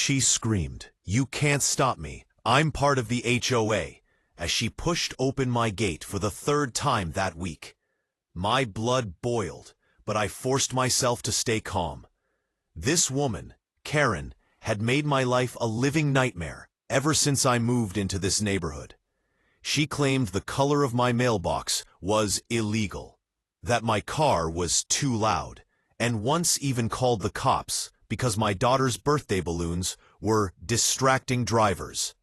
She screamed, "You can't stop me. I'm part of the HOA," as she pushed open my gate for the third time that week. My blood boiled, but I forced myself to stay calm. This woman, Karen, had made my life a living nightmare ever since I moved into this neighborhood. She claimed the color of my mailbox was illegal, that my car was too loud, and once even called the cops because my daughter's birthday balloons were distracting drivers.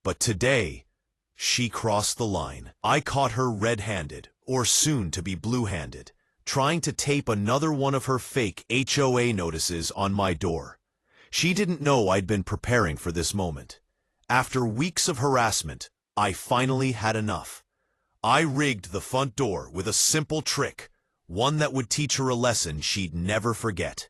But today, she crossed the line. I caught her red-handed, or soon to be blue-handed, trying to tape another one of her fake HOA notices on my door. She didn't know I'd been preparing for this moment. After weeks of harassment, I finally had enough. I rigged the front door with a simple trick, one that would teach her a lesson she'd never forget.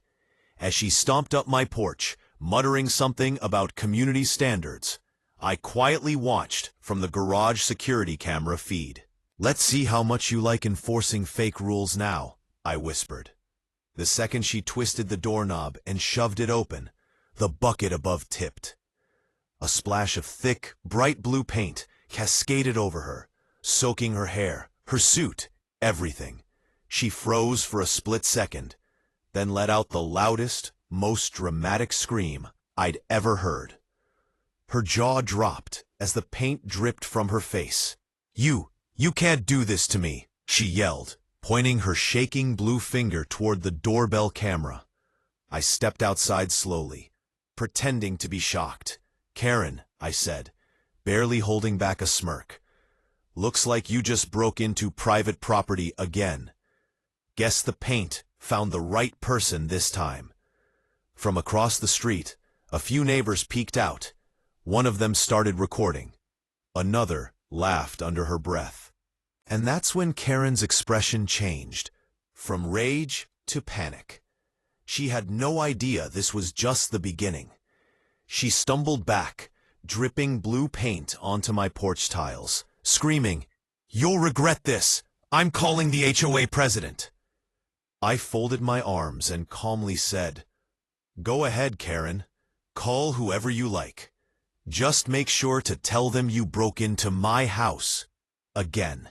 As she stomped up my porch, muttering something about community standards, I quietly watched from the garage security camera feed. "Let's see how much you like enforcing fake rules now," I whispered. The second she twisted the doorknob and shoved it open, the bucket above tipped. A splash of thick, bright blue paint cascaded over her, soaking her hair, her suit, everything. She froze for a split second, then let out the loudest, most dramatic scream I'd ever heard. Her jaw dropped as the paint dripped from her face. You can't do this to me," she yelled, pointing her shaking blue finger toward the doorbell camera. I stepped outside slowly, pretending to be shocked. "Karen," I said, barely holding back a smirk, "looks like you just broke into private property again. Guess the paint found the right person this time." From across the street, a few neighbors peeked out. One of them started recording. Another laughed under her breath. And that's when Karen's expression changed, from rage to panic. She had no idea this was just the beginning. She stumbled back, dripping blue paint onto my porch tiles, screaming, "You'll regret this! I'm calling the HOA president!" I folded my arms and calmly said, "Go ahead, Karen. Call whoever you like. Just make sure to tell them you broke into my house again."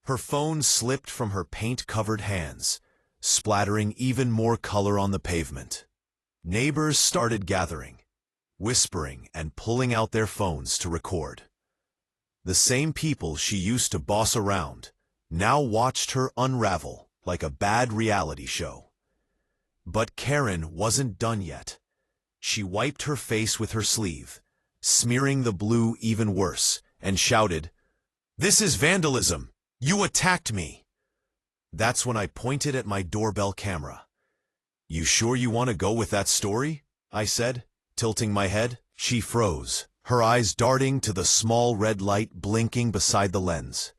Her phone slipped from her paint-covered hands, splattering even more color on the pavement. Neighbors started gathering, whispering and pulling out their phones to record. The same people she used to boss around now watched her unravel like a bad reality show. But Karen wasn't done yet. She wiped her face with her sleeve, smearing the blue even worse, and shouted, "This is vandalism! You attacked me!" That's when I pointed at my doorbell camera. "You sure you want to go with that story?" I said, tilting my head. She froze, her eyes darting to the small red light blinking beside the lens.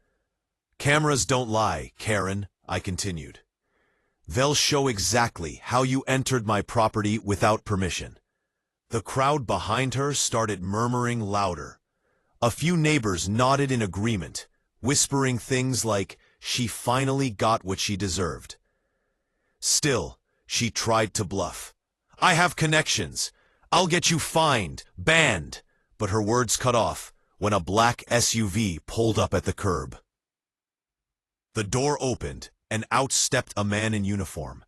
"Cameras don't lie, Karen," I continued. "They'll show exactly how you entered my property without permission." The crowd behind her started murmuring louder. A few neighbors nodded in agreement, whispering things like, "She finally got what she deserved." Still, she tried to bluff. "I have connections. I'll get you fined, banned." But her words cut off when a black SUV pulled up at the curb. The door opened, and out stepped a man in uniform.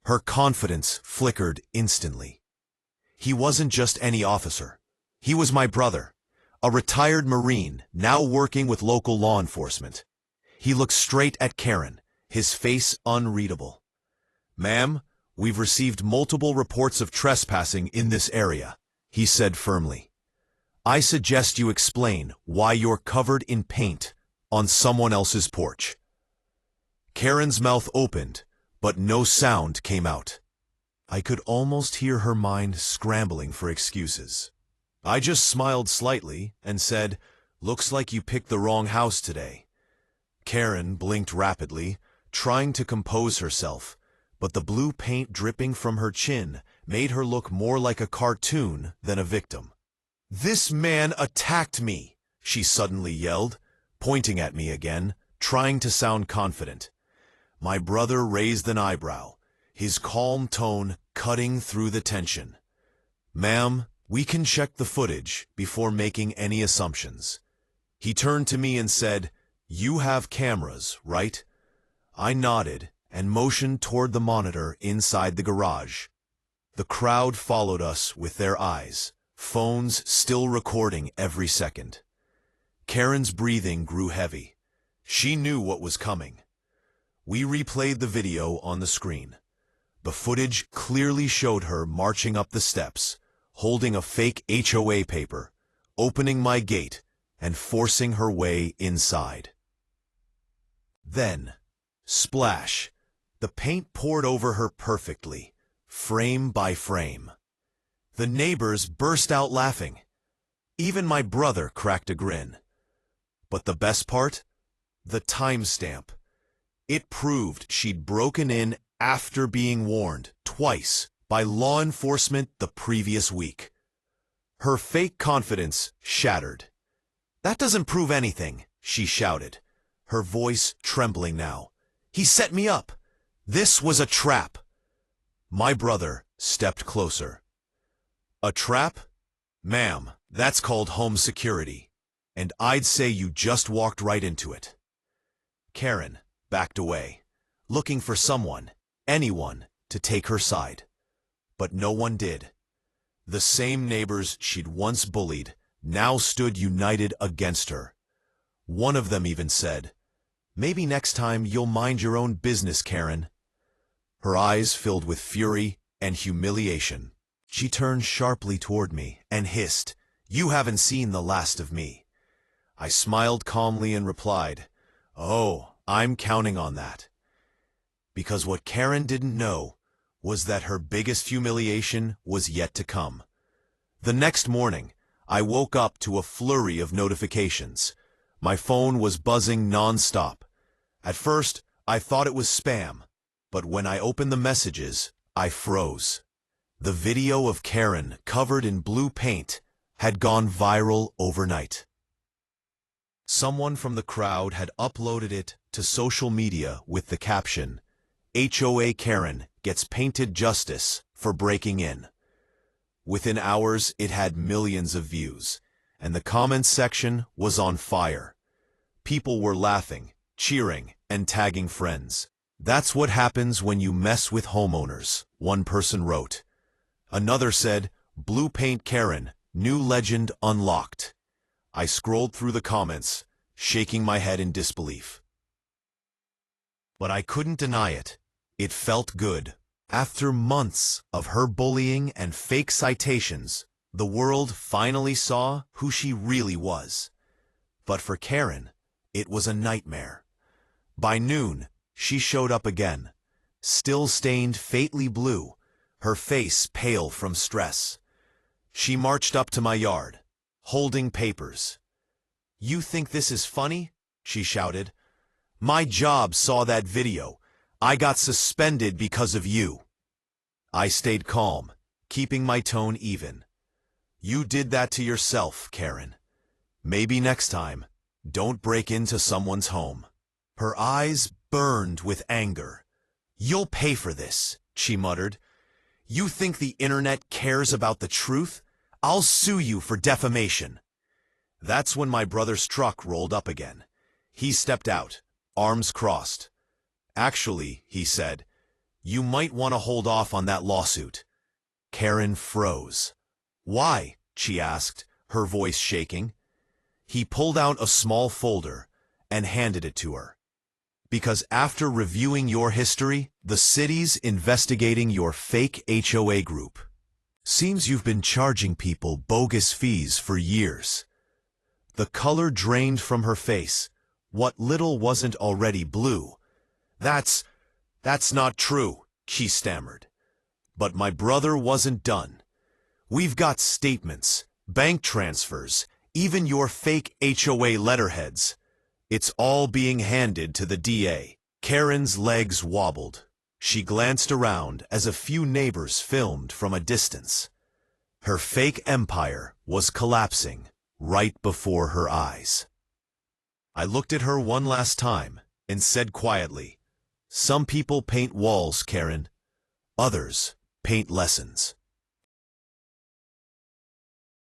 Her confidence flickered instantly. He wasn't just any officer. He was my brother, a retired Marine now working with local law enforcement. He looked straight at Karen, his face unreadable. "Ma'am, we've received multiple reports of trespassing in this area," he said firmly. "I suggest you explain why you're covered in paint on someone else's porch." Karen's mouth opened, but no sound came out. I could almost hear her mind scrambling for excuses. I just smiled slightly and said, "Looks like you picked the wrong house today." Karen blinked rapidly, trying to compose herself, but the blue paint dripping from her chin made her look more like a cartoon than a victim. "This man attacked me," she suddenly yelled, pointing at me again, trying to sound confident. My brother raised an eyebrow, his calm tone cutting through the tension. "Ma'am, we can check the footage before making any assumptions." He turned to me and said, "You have cameras, right?" I nodded and motioned toward the monitor inside the garage. The crowd followed us with their eyes, phones still recording every second. Karen's breathing grew heavy. She knew what was coming. We replayed the video on the screen. The footage clearly showed her marching up the steps, holding a fake HOA paper, opening my gate, and forcing her way inside. Then, splash, the paint poured over her perfectly, frame by frame. The neighbors burst out laughing. Even my brother cracked a grin. But the best part? The timestamp. It proved she'd broken in after being warned twice by law enforcement the previous week. Her fake confidence shattered. "That doesn't prove anything," she shouted, her voice trembling now. "He set me up. This was a trap." My brother stepped closer. "A trap? Ma'am, that's called home security. And I'd say you just walked right into it." Karen backed away, looking for someone, anyone, to take her side. But no one did. The same neighbors she'd once bullied now stood united against her. One of them even said, "Maybe next time you'll mind your own business, Karen." Her eyes filled with fury and humiliation. She turned sharply toward me and hissed, "You haven't seen the last of me." I smiled calmly and replied, "Oh, I'm counting on that." Because what Karen didn't know was that her biggest humiliation was yet to come. The next morning, I woke up to a flurry of notifications. My phone was buzzing non-stop. At first, I thought it was spam, but when I opened the messages, I froze. The video of Karen covered in blue paint had gone viral overnight. Someone from the crowd had uploaded it to social media with the caption, "HOA Karen gets painted justice for breaking in." Within hours, it had millions of views, and the comments section was on fire. People were laughing, cheering, and tagging friends. "That's what happens when you mess with homeowners," one person wrote. Another said, "Blue Paint Karen, new legend unlocked." I scrolled through the comments, shaking my head in disbelief. But I couldn't deny it. It felt good. After months of her bullying and fake citations, the world finally saw who she really was. But for Karen, it was a nightmare. By noon, she showed up again, still stained faintly blue, her face pale from stress. She marched up to my yard, holding papers. "You think this is funny?" she shouted. "My job saw that video. I got suspended because of you." I stayed calm, keeping my tone even. "You did that to yourself, Karen. Maybe next time, don't break into someone's home." Her eyes burned with anger. "You'll pay for this," she muttered. "You think the internet cares about the truth? I'll sue you for defamation." That's when my brother's truck rolled up again. He stepped out, arms crossed. "Actually," he said, "you might want to hold off on that lawsuit." Karen froze. "Why?" she asked, her voice shaking. He pulled out a small folder and handed it to her. "Because after reviewing your history, the city's investigating your fake HOA group. Seems you've been charging people bogus fees for years." The color drained from her face. What little wasn't already blue. That's not true," she stammered. But my brother wasn't done. "We've got statements, bank transfers, even your fake HOA letterheads. It's all being handed to the DA." Karen's legs wobbled. She glanced around as a few neighbors filmed from a distance. Her fake empire was collapsing right before her eyes. I looked at her one last time and said quietly, "Some people paint walls, Karen. Others paint lessons."